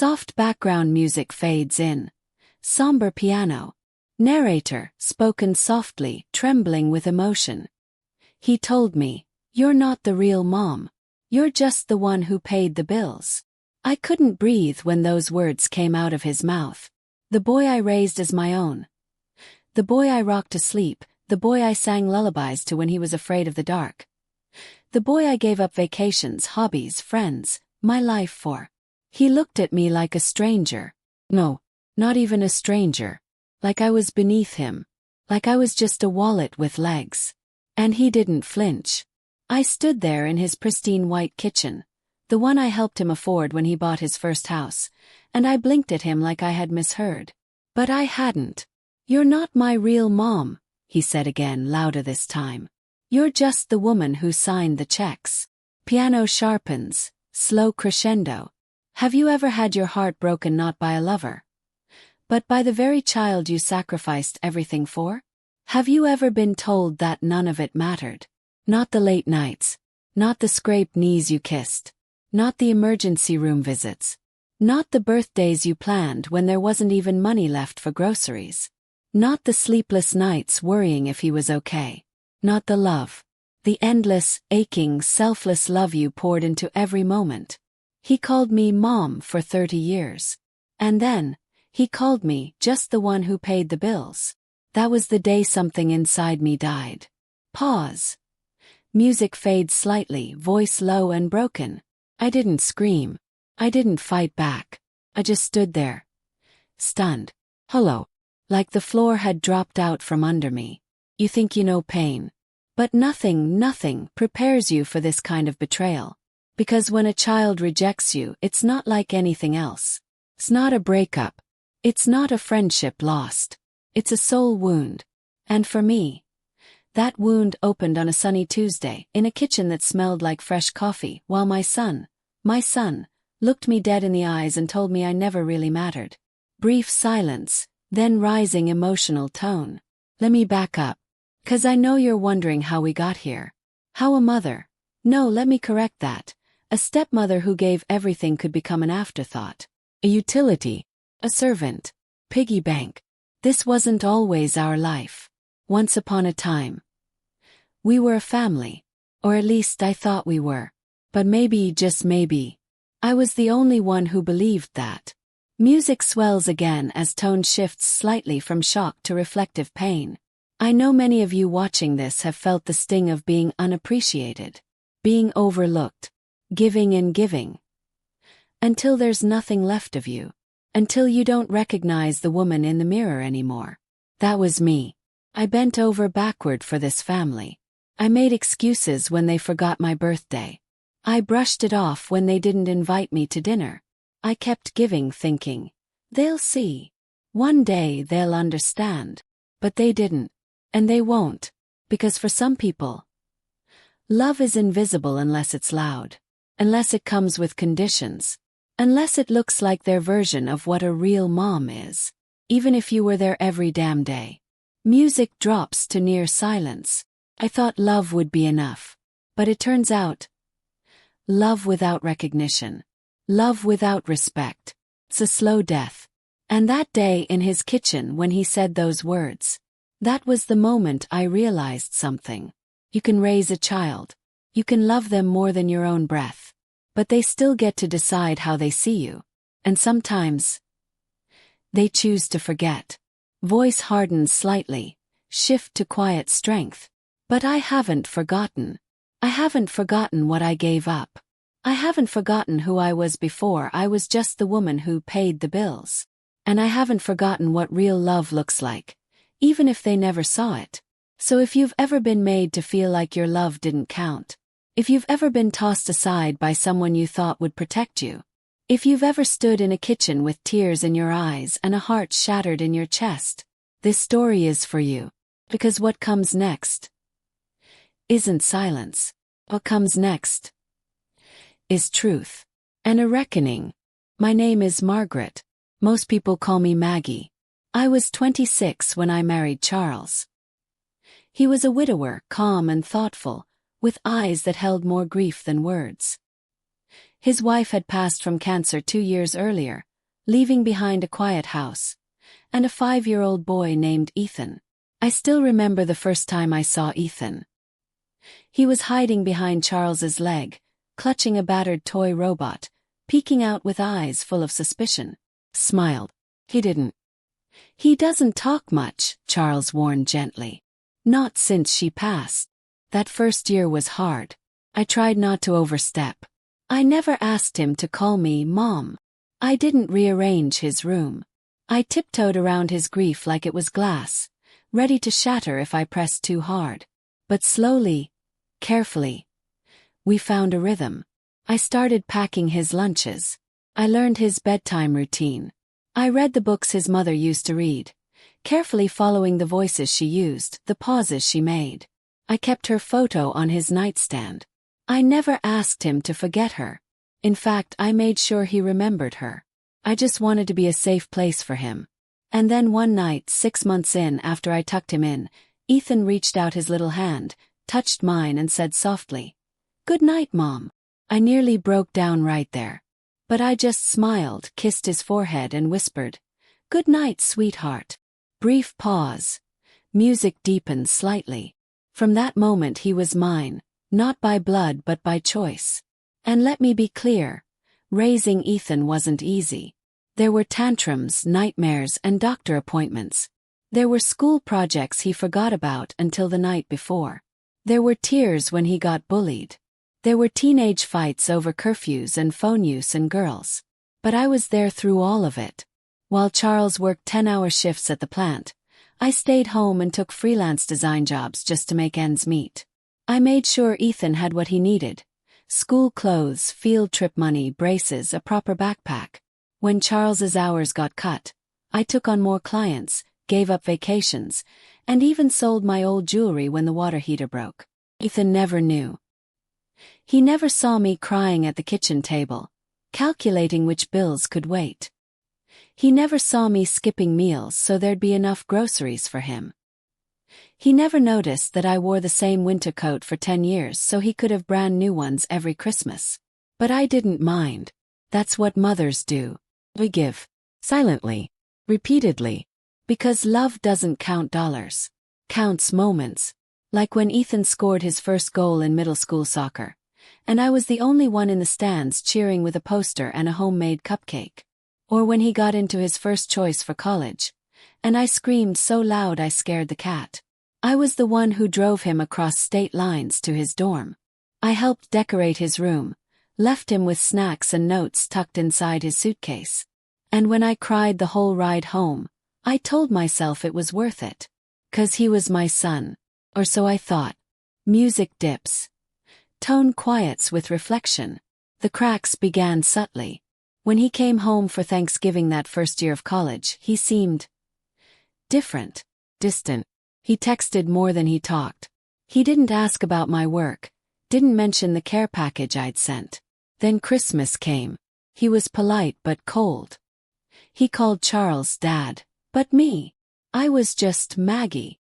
Soft background music fades in. Somber piano. Narrator, spoken softly, trembling with emotion. He told me, "You're not the real mom. You're just the one who paid the bills." I couldn't breathe when those words came out of his mouth. The boy I raised as my own. The boy I rocked to sleep, the boy I sang lullabies to when he was afraid of the dark. The boy I gave up vacations, hobbies, friends, my life for. He looked at me like a stranger. No, not even a stranger. Like I was beneath him. Like I was just a wallet with legs. And he didn't flinch. I stood there in his pristine white kitchen, the one I helped him afford when he bought his first house, and I blinked at him like I had misheard. But I hadn't. "You're not my real mom," he said again, louder this time. "You're just the woman who signed the checks." Piano sharpens, slow crescendo. Have you ever had your heart broken not by a lover, but by the very child you sacrificed everything for? Have you ever been told that none of it mattered? Not the late nights, not the scraped knees you kissed, not the emergency room visits, not the birthdays you planned when there wasn't even money left for groceries, not the sleepless nights worrying if he was okay, not the love, the endless, aching, selfless love you poured into every moment. He called me mom for 30 years. And then, he called me just the one who paid the bills. That was the day something inside me died. Pause. Music fades slightly, voice low and broken. I didn't scream. I didn't fight back. I just stood there. Stunned. Hello. Like the floor had dropped out from under me. You think you know pain. But nothing prepares you for this kind of betrayal. Because when a child rejects you, it's not like anything else. It's not a breakup. It's not a friendship lost. It's a soul wound. And for me, that wound opened on a sunny Tuesday in a kitchen that smelled like fresh coffee while my son, looked me dead in the eyes and told me I never really mattered. Brief silence, then rising emotional tone. Let me back up. 'Cause I know you're wondering how we got here. How a mother. No, let me correct that. A stepmother who gave everything could become an afterthought. A utility. A servant. Piggy bank. This wasn't always our life. Once upon a time. We were a family. Or at least I thought we were. But maybe, just maybe, I was the only one who believed that. Music swells again as tone shifts slightly from shock to reflective pain. I know many of you watching this have felt the sting of being unappreciated. Being overlooked. Giving and giving. Until there's nothing left of you. Until you don't recognize the woman in the mirror anymore. That was me. I bent over backward for this family. I made excuses when they forgot my birthday. I brushed it off when they didn't invite me to dinner. I kept giving, thinking, they'll see. One day they'll understand. But they didn't. And they won't. Because for some people, love is invisible unless it's loud. Unless it comes with conditions. Unless it looks like their version of what a real mom is. Even if you were there every damn day. Music drops to near silence. I thought love would be enough. But it turns out, love without recognition. Love without respect. It's a slow death. And that day in his kitchen when he said those words, that was the moment I realized something. You can raise a child. You can love them more than your own breath. But they still get to decide how they see you. And sometimes, they choose to forget. Voice hardens slightly, shift to quiet strength. But I haven't forgotten. I haven't forgotten what I gave up. I haven't forgotten who I was before I was just the woman who paid the bills. And I haven't forgotten what real love looks like, even if they never saw it. So if you've ever been made to feel like your love didn't count, if you've ever been tossed aside by someone you thought would protect you, if you've ever stood in a kitchen with tears in your eyes and a heart shattered in your chest, this story is for you. Because what comes next isn't silence. What comes next is truth. And a reckoning. My name is Margaret. Most people call me Maggie. I was 26 when I married Charles. He was a widower, calm and thoughtful, with eyes that held more grief than words. His wife had passed from cancer 2 years earlier, leaving behind a quiet house, and a 5-year-old boy named Ethan. I still remember the first time I saw Ethan. He was hiding behind Charles's leg, clutching a battered toy robot, peeking out with eyes full of suspicion. Smiled. He didn't. He doesn't talk much, Charles warned gently. Not since she passed. That first year was hard. I tried not to overstep. I never asked him to call me Mom. I didn't rearrange his room. I tiptoed around his grief like it was glass, ready to shatter if I pressed too hard. But slowly, carefully, we found a rhythm. I started packing his lunches. I learned his bedtime routine. I read the books his mother used to read, carefully following the voices she used, the pauses she made. I kept her photo on his nightstand. I never asked him to forget her. In fact, I made sure he remembered her. I just wanted to be a safe place for him. And then one night, 6 months in after I tucked him in, Ethan reached out his little hand, touched mine and said softly, "Good night, Mom." I nearly broke down right there. But I just smiled, kissed his forehead and whispered, "Good night, sweetheart." Brief pause. Music deepened slightly. From that moment he was mine, not by blood but by choice. And let me be clear, raising Ethan wasn't easy. There were tantrums, nightmares, and doctor appointments. There were school projects he forgot about until the night before. There were tears when he got bullied. There were teenage fights over curfews and phone use and girls. But I was there through all of it. While Charles worked 10-hour shifts at the plant, I stayed home and took freelance design jobs just to make ends meet. I made sure Ethan had what he needed: school clothes, field trip money, braces, a proper backpack. When Charles's hours got cut, I took on more clients, gave up vacations, and even sold my old jewelry when the water heater broke. Ethan never knew. He never saw me crying at the kitchen table, calculating which bills could wait. He never saw me skipping meals so there'd be enough groceries for him. He never noticed that I wore the same winter coat for 10 years so he could have brand new ones every Christmas. But I didn't mind. That's what mothers do. We give. Silently. Repeatedly. Because love doesn't count dollars. Counts moments. Like when Ethan scored his first goal in middle school soccer, and I was the only one in the stands cheering with a poster and a homemade cupcake. Or when he got into his first choice for college, and I screamed so loud I scared the cat. I was the one who drove him across state lines to his dorm. I helped decorate his room, left him with snacks and notes tucked inside his suitcase. And when I cried the whole ride home, I told myself it was worth it. 'Cause he was my son. Or so I thought. Music dips. Tone quiets with reflection. The cracks began subtly. When he came home for Thanksgiving that first year of college, he seemed different, distant. He texted more than he talked. He didn't ask about my work, didn't mention the care package I'd sent. Then Christmas came. He was polite but cold. He called Charles Dad, but me, I was just Maggie.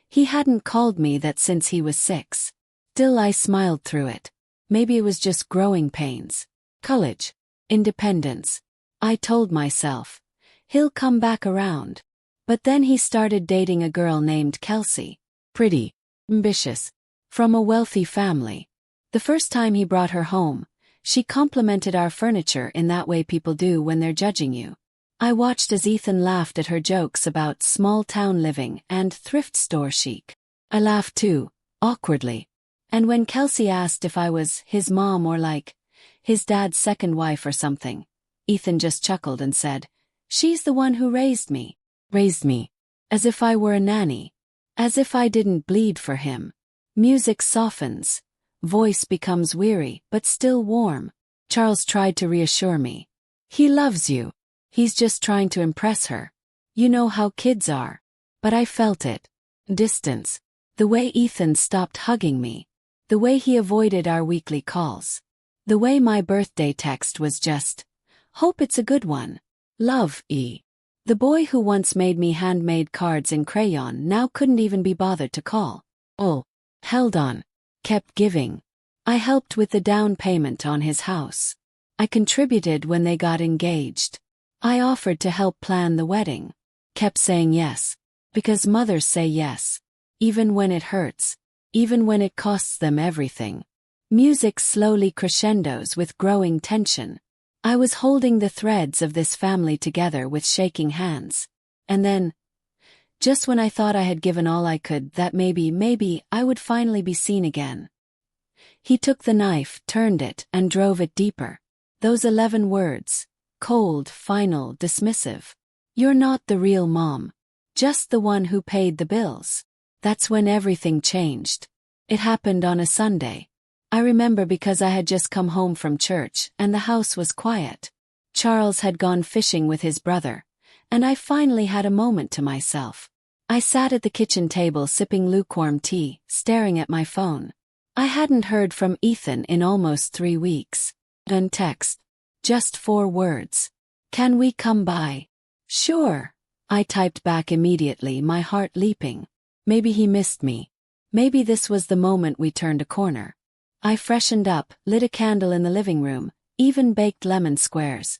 He hadn't called me that since he was 6. Still I smiled through it. Maybe it was just growing pains. College. Independence. I told myself, he'll come back around. But then he started dating a girl named Kelsey. Pretty. Ambitious. From a wealthy family. The first time he brought her home, she complimented our furniture in that way people do when they're judging you. I watched as Ethan laughed at her jokes about small-town living and thrift store chic. I laughed too, awkwardly. And when Kelsey asked if I was his mom or like his dad's second wife or something, Ethan just chuckled and said, "She's the one who raised me." Raised me. As if I were a nanny. As if I didn't bleed for him. Music softens. Voice becomes weary, but still warm. Charles tried to reassure me. He loves you. He's just trying to impress her. You know how kids are. But I felt it. Distance. The way Ethan stopped hugging me. The way he avoided our weekly calls. The way my birthday text was just, "Hope it's a good one. Love, E." The boy who once made me handmade cards in crayon now couldn't even be bothered to call. Oh, held on. Kept giving. I helped with the down payment on his house. I contributed when they got engaged. I offered to help plan the wedding. Kept saying yes. Because mothers say yes. Even when it hurts. Even when it costs them everything. Music slowly crescendos with growing tension. I was holding the threads of this family together with shaking hands. And then, just when I thought I had given all I could, that maybe I would finally be seen again. He took the knife, turned it, and drove it deeper. Those 11 words. Cold, final, dismissive. You're not the real mom. Just the one who paid the bills. That's when everything changed. It happened on a Sunday. I remember because I had just come home from church, and the house was quiet. Charles had gone fishing with his brother, and I finally had a moment to myself. I sat at the kitchen table sipping lukewarm tea, staring at my phone. I hadn't heard from Ethan in almost 3 weeks. Done text. Just 4 words. Can we come by? Sure. I typed back immediately, my heart leaping. Maybe he missed me. Maybe this was the moment we turned a corner. I freshened up, lit a candle in the living room, even baked lemon squares.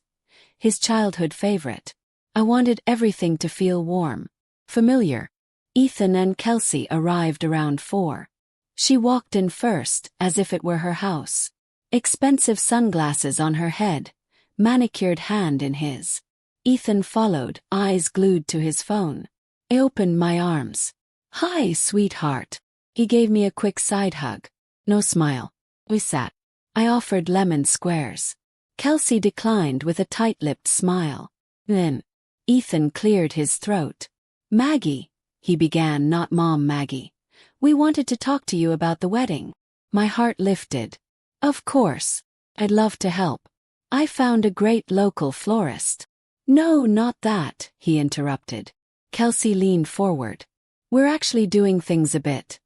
His childhood favorite. I wanted everything to feel warm. Familiar. Ethan and Kelsey arrived around 4. She walked in first, as if it were her house. Expensive sunglasses on her head, manicured hand in his. Ethan followed, eyes glued to his phone. I opened my arms. Hi, sweetheart. He gave me a quick side hug. No smile. We sat. I offered lemon squares. Kelsey declined with a tight-lipped smile. Then, Ethan cleared his throat. Maggie, he began, not Mom Maggie. We wanted to talk to you about the wedding. My heart lifted. Of course. I'd love to help. I found a great local florist. No, not that, he interrupted. Kelsey leaned forward. We're actually doing things a bit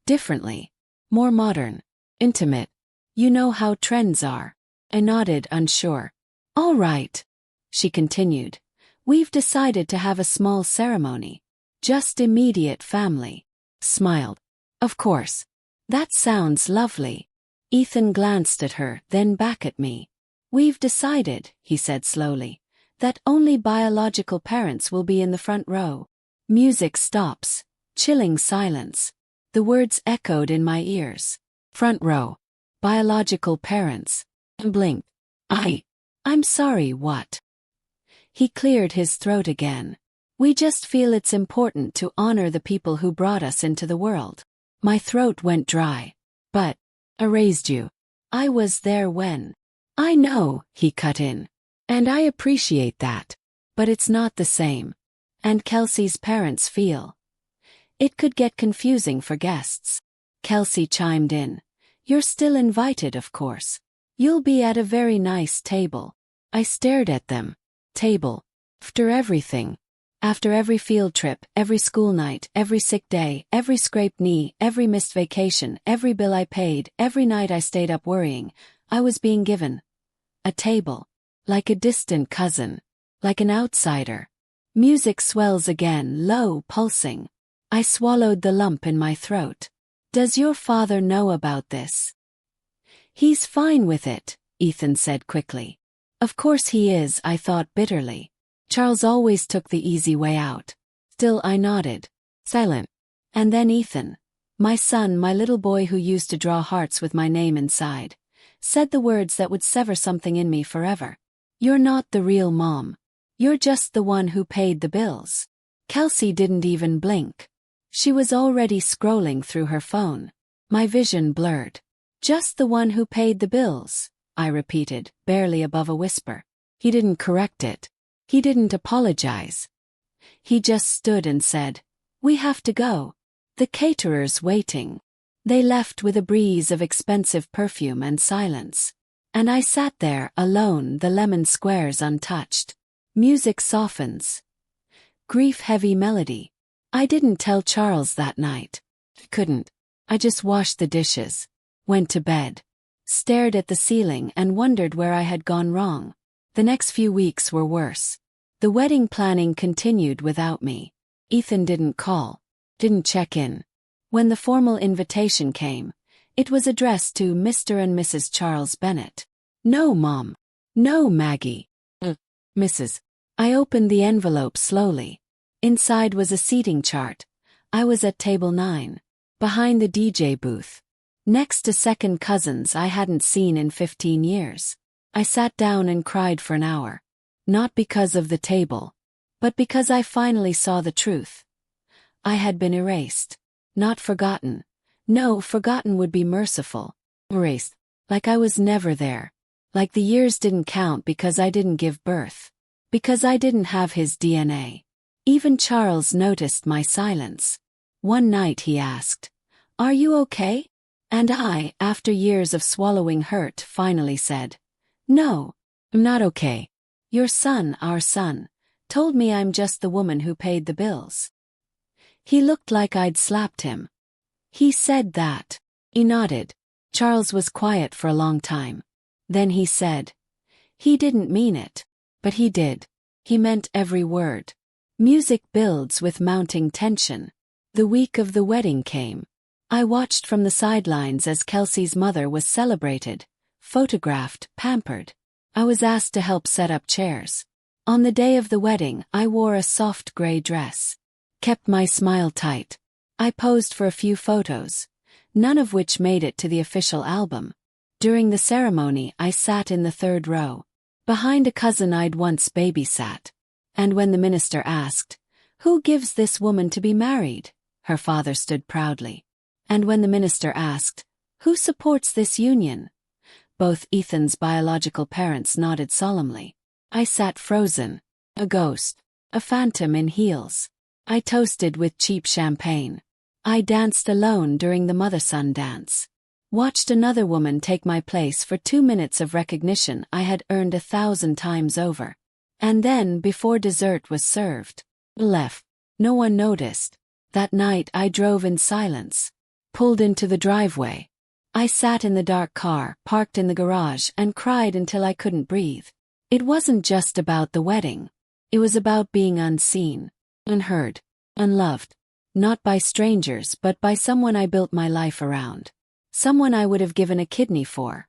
differently. More modern. Intimate. You know how trends are. I nodded, unsure. All right. She continued. We've decided to have a small ceremony. Just immediate family. Smiled. Of course. That sounds lovely. Ethan glanced at her, then back at me. We've decided, he said slowly, that only biological parents will be in the front row. Music stops. Chilling silence. The words echoed in my ears. Front row. Biological parents. Blinked. I'm sorry, what? He cleared his throat again. We just feel it's important to honor the people who brought us into the world. My throat went dry. But, I raised you. I was there when. I know, he cut in. And I appreciate that. But it's not the same. And Kelsey's parents feel. It could get confusing for guests. Kelsey chimed in. You're still invited, of course. You'll be at a very nice table. I stared at them. Table. After everything. After every field trip, every school night, every sick day, every scraped knee, every missed vacation, every bill I paid, every night I stayed up worrying, I was being given a table. Like a distant cousin. Like an outsider. Music swells again, low, pulsing. I swallowed the lump in my throat. Does your father know about this? He's fine with it, Ethan said quickly. Of course he is, I thought bitterly. Charles always took the easy way out. Still I nodded. Silent. And then Ethan. My son, my little boy who used to draw hearts with my name inside. Said the words that would sever something in me forever. You're not the real mom. You're just the one who paid the bills. Kelsey didn't even blink. She was already scrolling through her phone. My vision blurred. Just the one who paid the bills, I repeated, barely above a whisper. He didn't correct it. He didn't apologize. He just stood and said, We have to go. The caterer's waiting. They left with a breeze of expensive perfume and silence. And I sat there, alone, the lemon squares untouched. Music softens. Grief-heavy melody. I didn't tell Charles that night. Couldn't. I just washed the dishes. Went to bed. Stared at the ceiling and wondered where I had gone wrong. The next few weeks were worse. The wedding planning continued without me. Ethan didn't call. Didn't check in. When the formal invitation came, It was addressed to Mr. and Mrs. Charles Bennett. No, Mom. No, Maggie. Mrs. I opened the envelope slowly. Inside was a seating chart. I was at table 9, behind the DJ booth, next to second cousins I hadn't seen in 15 years. I sat down and cried for an hour. Not because of the table, but because I finally saw the truth. I had been erased. Not forgotten. No, forgotten would be merciful. Erased. Like I was never there. Like the years didn't count because I didn't give birth. Because I didn't have his DNA. Even Charles noticed my silence. One night he asked, "Are you okay?" And I, after years of swallowing hurt, finally said, "No, I'm not okay. Your son, our son, told me I'm just the woman who paid the bills." He looked like I'd slapped him. He said that. He nodded. Charles was quiet for a long time. Then he said, "He didn't mean it. But he did. He meant every word." Music builds with mounting tension. The week of the wedding came. I watched from the sidelines as Kelsey's mother was celebrated, photographed, pampered. I was asked to help set up chairs. On the day of the wedding, I wore a soft gray dress. Kept my smile tight. I posed for a few photos, none of which made it to the official album. During the ceremony, I sat in the third row, behind a cousin I'd once babysat. And when the minister asked, "Who gives this woman to be married?" her father stood proudly. And when the minister asked, "Who supports this union?" both Ethan's biological parents nodded solemnly. I sat frozen, a ghost, a phantom in heels. I toasted with cheap champagne. I danced alone during the mother-son dance. Watched another woman take my place for 2 minutes of recognition I had earned 1,000 times over. And then, before dessert was served, left. No one noticed. That night I drove in silence. Pulled into the driveway. I sat in the dark car, parked in the garage, and cried until I couldn't breathe. It wasn't just about the wedding. It was about being unseen, unheard, unloved. Not by strangers, but by someone I built my life around. Someone I would have given a kidney for.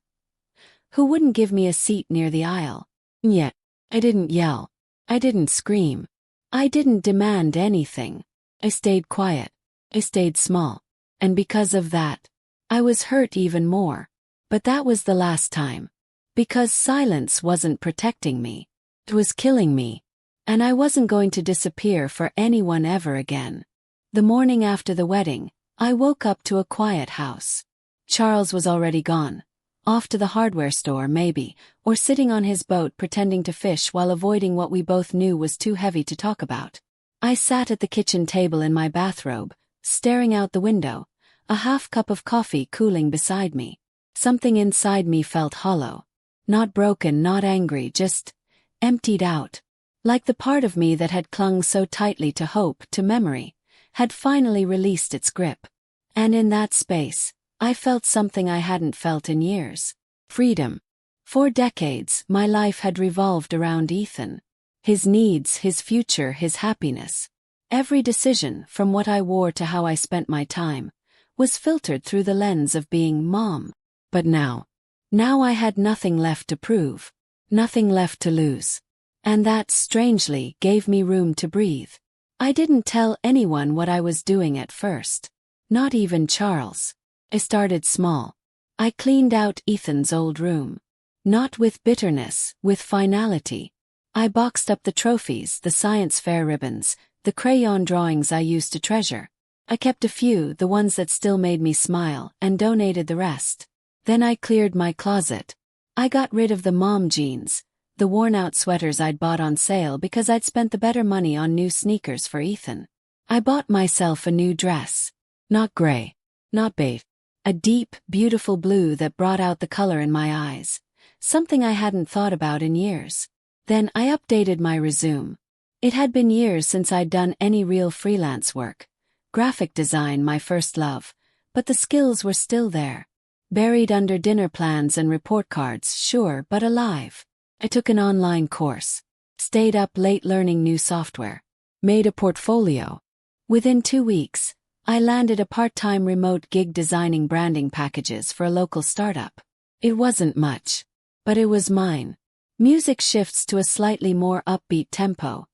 Who wouldn't give me a seat near the aisle. Yet, I didn't yell. I didn't scream. I didn't demand anything. I stayed quiet. I stayed small. And because of that, I was hurt even more. But that was the last time. Because silence wasn't protecting me. It was killing me. And I wasn't going to disappear for anyone ever again. The morning after the wedding, I woke up to a quiet house. Charles was already gone. Off to the hardware store, maybe, or sitting on his boat pretending to fish while avoiding what we both knew was too heavy to talk about. I sat at the kitchen table in my bathrobe, staring out the window, a half cup of coffee cooling beside me. Something inside me felt hollow. Not broken, not angry, just emptied out. Like the part of me that had clung so tightly to hope, to memory, had finally released its grip. And in that space, I felt something I hadn't felt in years. Freedom. For decades, my life had revolved around Ethan. His needs, his future, his happiness. Every decision, from what I wore to how I spent my time, was filtered through the lens of being Mom. But now I had nothing left to prove. Nothing left to lose. And that, strangely, gave me room to breathe. I didn't tell anyone what I was doing at first. Not even Charles. I started small. I cleaned out Ethan's old room. Not with bitterness, with finality. I boxed up the trophies, the science fair ribbons, the crayon drawings I used to treasure. I kept a few, the ones that still made me smile, and donated the rest. Then I cleared my closet. I got rid of the mom jeans, the worn-out sweaters I'd bought on sale because I'd spent the better money on new sneakers for Ethan. I bought myself a new dress. Not gray. Not beige. A deep, beautiful blue that brought out the color in my eyes. Something I hadn't thought about in years. Then I updated my resume. It had been years since I'd done any real freelance work. Graphic design, my first love. But the skills were still there. Buried under dinner plans and report cards, sure, but alive. I took an online course. Stayed up late learning new software. Made a portfolio. Within 2 weeks, I landed a part-time remote gig designing branding packages for a local startup. It wasn't much, but it was mine. Music shifts to a slightly more upbeat tempo.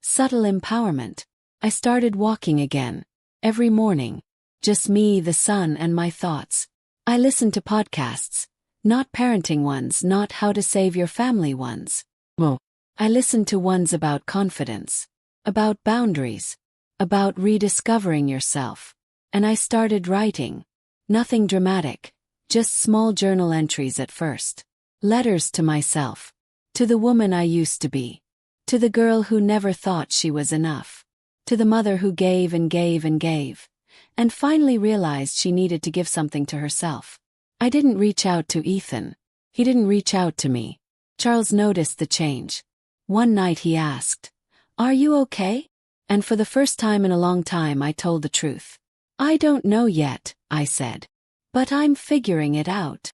Subtle empowerment. I started walking again. Every morning. Just me, the sun, and my thoughts. I listened to podcasts. Not parenting ones, not how to save your family ones. Well, I listened to ones about confidence. About boundaries. About rediscovering yourself. And I started writing. Nothing dramatic. Just small journal entries at first. Letters to myself. To the woman I used to be. To the girl who never thought she was enough. To the mother who gave and gave and gave. And finally realized she needed to give something to herself. I didn't reach out to Ethan. He didn't reach out to me. Charles noticed the change. One night he asked, "Are you okay?" And for the first time in a long time I told the truth. "I don't know yet," I said. "But I'm figuring it out."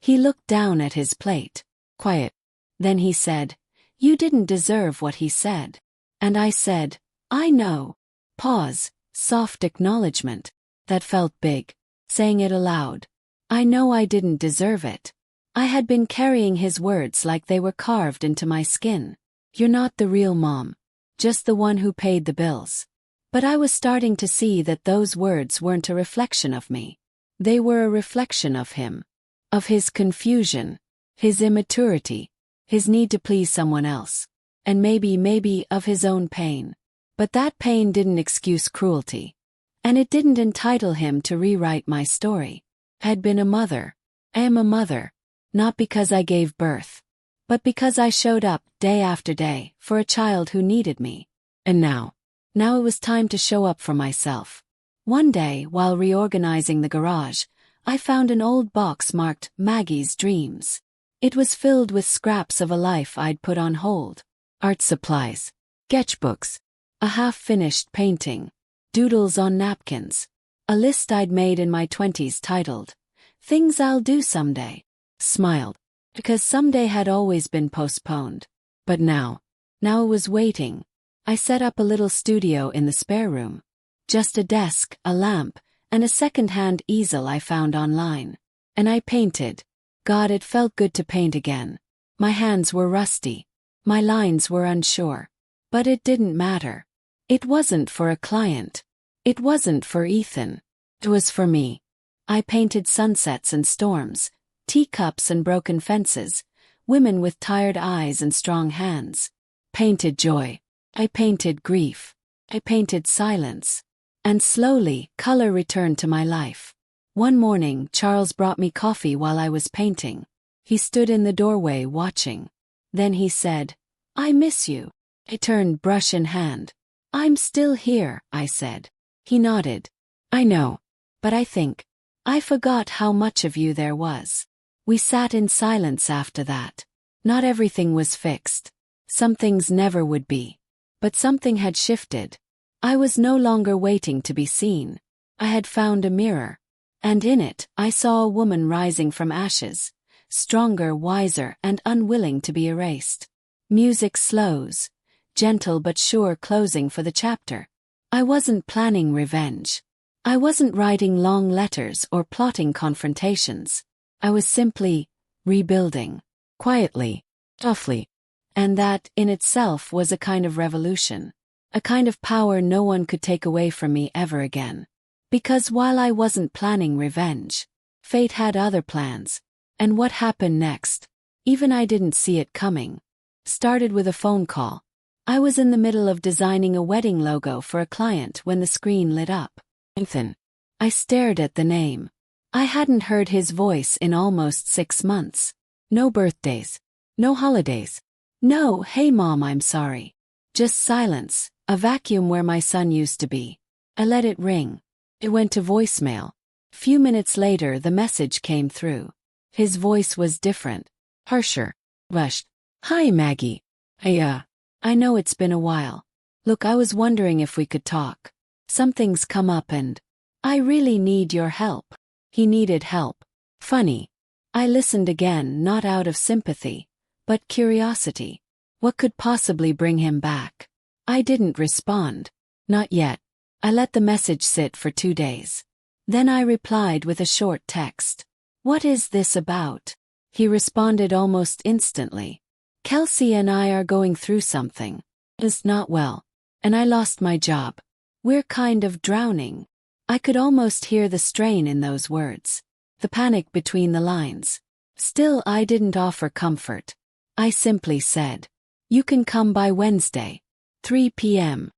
He looked down at his plate. Quiet. Then he said, "You didn't deserve what he said." And I said, "I know." Pause, soft acknowledgement. That felt big. Saying it aloud. I know I didn't deserve it. I had been carrying his words like they were carved into my skin. "You're not the real mom. Just the one who paid the bills." But I was starting to see that those words weren't a reflection of me. They were a reflection of him. Of his confusion. His immaturity. His need to please someone else. And maybe of his own pain. But that pain didn't excuse cruelty. And it didn't entitle him to rewrite my story. I had been a mother. I am a mother. Not because I gave birth. But because I showed up, day after day, for a child who needed me. And now it was time to show up for myself. One day, while reorganizing the garage, I found an old box marked Maggie's Dreams. It was filled with scraps of a life I'd put on hold. Art supplies. Sketchbooks. A half-finished painting. Doodles on napkins. A list I'd made in my 20s titled, "Things I'll Do Someday." Smiled. Because someday had always been postponed. But now it was waiting. I set up a little studio in the spare room. Just a desk, a lamp, and a second-hand easel I found online. And I painted. God, it felt good to paint again. My hands were rusty. My lines were unsure. But it didn't matter. It wasn't for a client. It wasn't for Ethan. It was for me. I painted sunsets and storms, teacups and broken fences, women with tired eyes and strong hands. Painted joy. I painted grief. I painted silence. And slowly, color returned to my life. One morning, Charles brought me coffee while I was painting. He stood in the doorway watching. Then he said, "I miss you." I turned, brush in hand. "I'm still here," I said. He nodded. "I know. But I forgot how much of you there was." We sat in silence after that. Not everything was fixed. Some things never would be. But something had shifted. I was no longer waiting to be seen. I had found a mirror. And in it, I saw a woman rising from ashes, stronger, wiser, and unwilling to be erased. Music slows, gentle but sure, closing for the chapter. I wasn't planning revenge. I wasn't writing long letters or plotting confrontations. I was simply rebuilding. Quietly, toughly. And that, in itself, was a kind of revolution. A kind of power no one could take away from me ever again. Because while I wasn't planning revenge, fate had other plans. And what happened next? Even I didn't see it coming. Started with a phone call. I was in the middle of designing a wedding logo for a client when the screen lit up. Ethan. I stared at the name. I hadn't heard his voice in almost 6 months. No birthdays. No holidays. No, "Hey Mom, I'm sorry." Just silence, a vacuum where my son used to be. I let it ring. It went to voicemail. Few minutes later the message came through. His voice was different. Harsher. Rushed. "Hi Maggie. I know it's been a while. Look, I was wondering if we could talk. Something's come up and I really need your help." He needed help. Funny. I listened again, not out of sympathy, but curiosity. What could possibly bring him back? I didn't respond. Not yet. I let the message sit for 2 days. Then I replied with a short text. "What is this about?" He responded almost instantly. "Kelsey and I are going through something. It's not well. And I lost my job. We're kind of drowning." I could almost hear the strain in those words. The panic between the lines. Still, I didn't offer comfort. I simply said, "You can come by Wednesday, 3 p.m.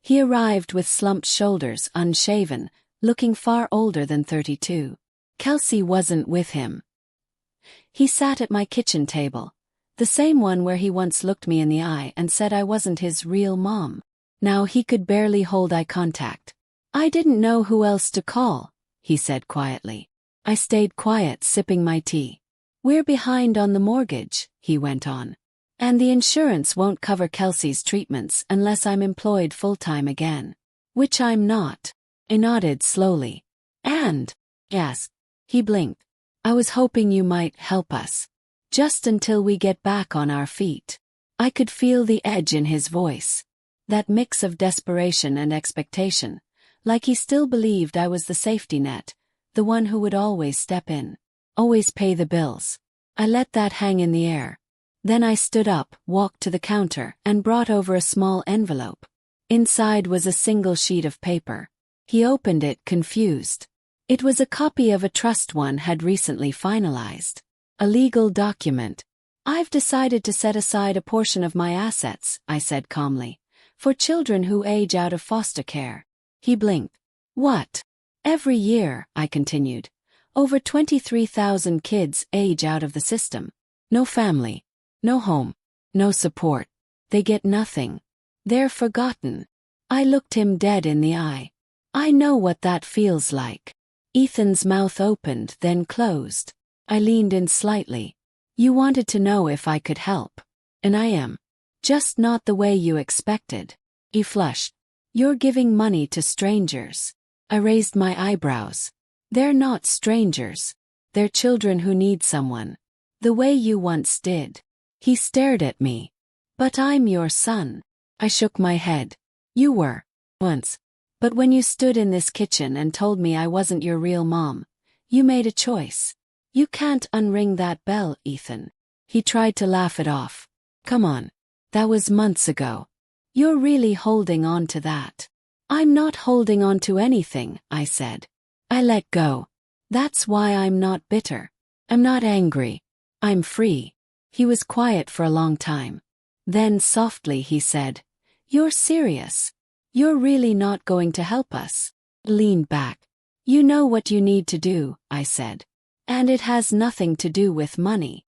He arrived with slumped shoulders, unshaven, looking far older than 32. Kelsey wasn't with him. He sat at my kitchen table, the same one where he once looked me in the eye and said I wasn't his real mom. Now he could barely hold eye contact. "I didn't know who else to call," he said quietly. I stayed quiet, sipping my tea. "We're behind on the mortgage," he went on. "And the insurance won't cover Kelsey's treatments unless I'm employed full-time again. Which I'm not." I nodded slowly. "And?" "Yes." He blinked. "I was hoping you might help us. Just until we get back on our feet." I could feel the edge in his voice. That mix of desperation and expectation. Like he still believed I was the safety net, the one who would always step in, always pay the bills. I let that hang in the air. Then I stood up, walked to the counter, and brought over a small envelope. Inside was a single sheet of paper. He opened it, confused. It was a copy of a trust one had recently finalized. A legal document. "I've decided to set aside a portion of my assets," I said calmly, "for children who age out of foster care." He blinked. "What?" "Every year," I continued, "over 23,000 kids age out of the system. No family, no home, no support. They get nothing. They're forgotten." I looked him dead in the eye. "I know what that feels like." Ethan's mouth opened, then closed. I leaned in slightly. "You wanted to know if I could help. And I am. Just not the way you expected." He flushed. "You're giving money to strangers." I raised my eyebrows. "They're not strangers. They're children who need someone. The way you once did." He stared at me. "But I'm your son." I shook my head. "You were. Once. But when you stood in this kitchen and told me I wasn't your real mom, you made a choice. You can't unring that bell, Ethan." He tried to laugh it off. "Come on. That was months ago. You're really holding on to that." "I'm not holding on to anything," I said. "I let go. That's why I'm not bitter. I'm not angry. I'm free." He was quiet for a long time. Then softly he said, "You're serious? You're really not going to help us?" I leaned back. "You know what you need to do," I said. "And it has nothing to do with money."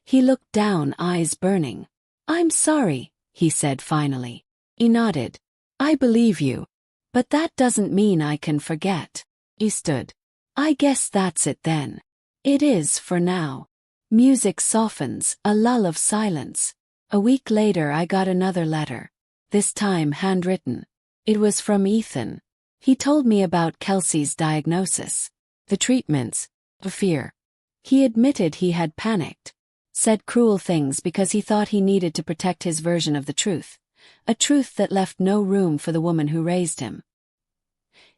He looked down, eyes burning. "I'm sorry," he said finally. He nodded. "I believe you. But that doesn't mean I can forget." He stood. "I guess that's it then." "It is for now." Music softens, a lull of silence. A week later I got another letter. This time handwritten. It was from Ethan. He told me about Kelsey's diagnosis. The treatments. The fear. He admitted he had panicked. Said cruel things because he thought he needed to protect his version of the truth. A truth that left no room for the woman who raised him.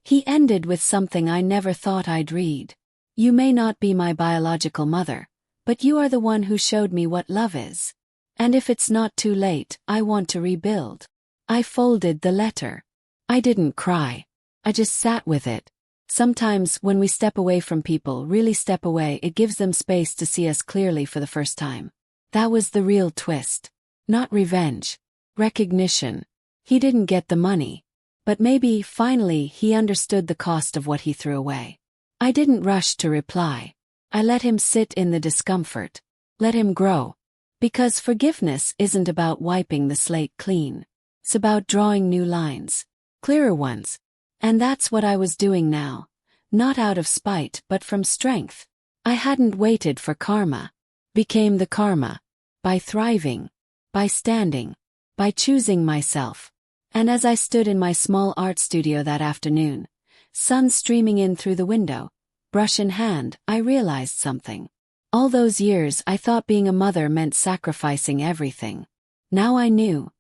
He ended with something I never thought I'd read. "You may not be my biological mother, but you are the one who showed me what love is. And if it's not too late, I want to rebuild." I folded the letter. I didn't cry. I just sat with it. Sometimes when we step away from people, really step away, it gives them space to see us clearly for the first time. That was the real twist. Not revenge. Recognition. He didn't get the money. But maybe, finally, he understood the cost of what he threw away. I didn't rush to reply. I let him sit in the discomfort. Let him grow. Because forgiveness isn't about wiping the slate clean. It's about drawing new lines. Clearer ones. And that's what I was doing now. Not out of spite, but from strength. I hadn't waited for karma. Became the karma. By thriving. By standing. By choosing myself. And as I stood in my small art studio that afternoon, sun streaming in through the window, brush in hand, I realized something. All those years I thought being a mother meant sacrificing everything. Now I knew.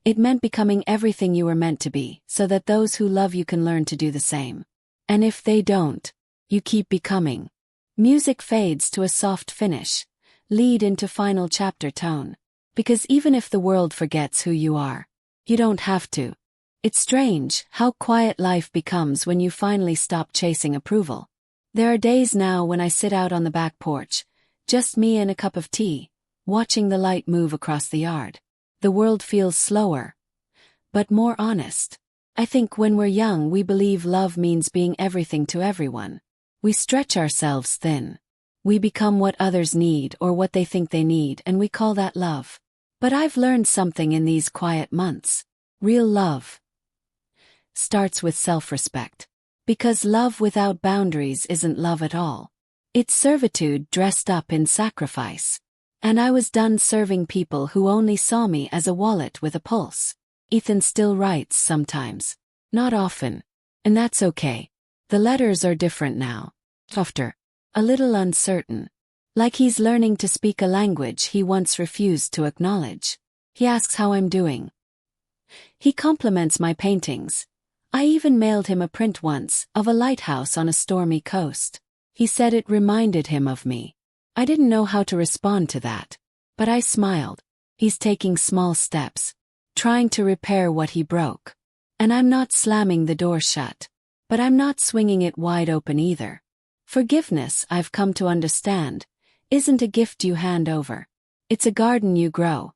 It meant becoming everything you were meant to be, so that those who love you can learn to do the same. And if they don't, you keep becoming. Music fades to a soft finish, lead into final chapter tone. Because even if the world forgets who you are, you don't have to. It's strange how quiet life becomes when you finally stop chasing approval. There are days now when I sit out on the back porch, just me and a cup of tea, watching the light move across the yard. The world feels slower, but more honest. I think when we're young we believe love means being everything to everyone. We stretch ourselves thin. We become what others need or what they think they need, and we call that love. But I've learned something in these quiet months. Real love starts with self-respect. Because love without boundaries isn't love at all. It's servitude dressed up in sacrifice. And I was done serving people who only saw me as a wallet with a pulse. Ethan still writes sometimes. Not often. And that's okay. The letters are different now. Softer. A little uncertain. Like he's learning to speak a language he once refused to acknowledge. He asks how I'm doing. He compliments my paintings. I even mailed him a print once of a lighthouse on a stormy coast. He said it reminded him of me. I didn't know how to respond to that, but I smiled. He's taking small steps, trying to repair what he broke. And I'm not slamming the door shut, but I'm not swinging it wide open either. Forgiveness, I've come to understand, isn't a gift you hand over. It's a garden you grow,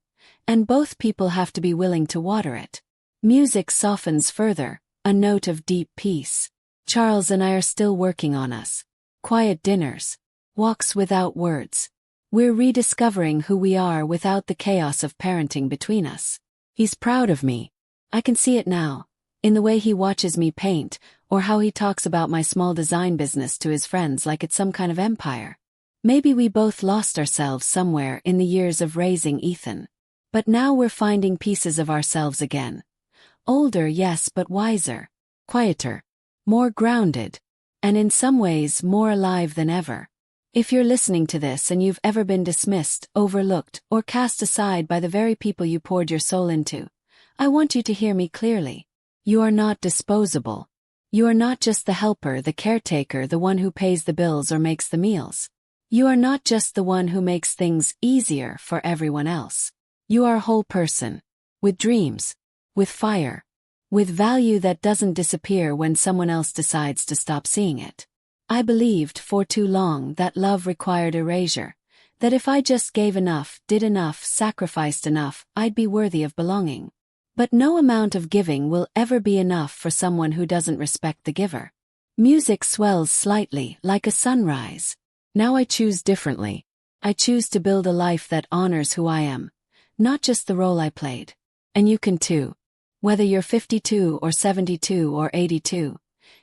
and both people have to be willing to water it. Music softens further, a note of deep peace. Charles and I are still working on us. Quiet dinners. Walks without words. We're rediscovering who we are without the chaos of parenting between us. He's proud of me. I can see it now, in the way he watches me paint, or how he talks about my small design business to his friends like it's some kind of empire. Maybe we both lost ourselves somewhere in the years of raising Ethan. But now we're finding pieces of ourselves again. Older, yes, but wiser. Quieter. More grounded. And in some ways more alive than ever. If you're listening to this and you've ever been dismissed, overlooked, or cast aside by the very people you poured your soul into, I want you to hear me clearly. You are not disposable. You are not just the helper, the caretaker, the one who pays the bills or makes the meals. You are not just the one who makes things easier for everyone else. You are a whole person. With dreams. With fire. With value that doesn't disappear when someone else decides to stop seeing it. I believed for too long that love required erasure, that if I just gave enough, did enough, sacrificed enough, I'd be worthy of belonging. But no amount of giving will ever be enough for someone who doesn't respect the giver. Music swells slightly, like a sunrise. Now I choose differently. I choose to build a life that honors who I am, not just the role I played. And you can too. Whether you're 52 or 72 or 82.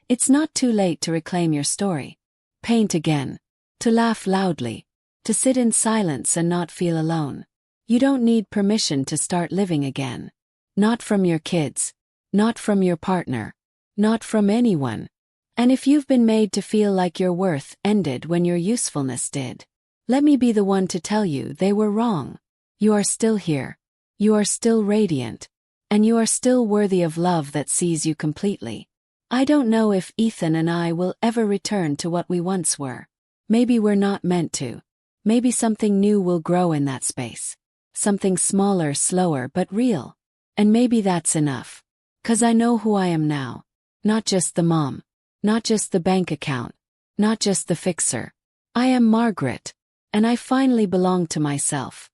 It's not too late to reclaim your story. Paint again. To laugh loudly. To sit in silence and not feel alone. You don't need permission to start living again. Not from your kids. Not from your partner. Not from anyone. And if you've been made to feel like your worth ended when your usefulness did, let me be the one to tell you they were wrong. You are still here. You are still radiant. And you are still worthy of love that sees you completely. I don't know if Ethan and I will ever return to what we once were. Maybe we're not meant to. Maybe something new will grow in that space. Something smaller, slower, but real. And maybe that's enough. 'Cause I know who I am now. Not just the mom. Not just the bank account. Not just the fixer. I am Margaret. And I finally belong to myself.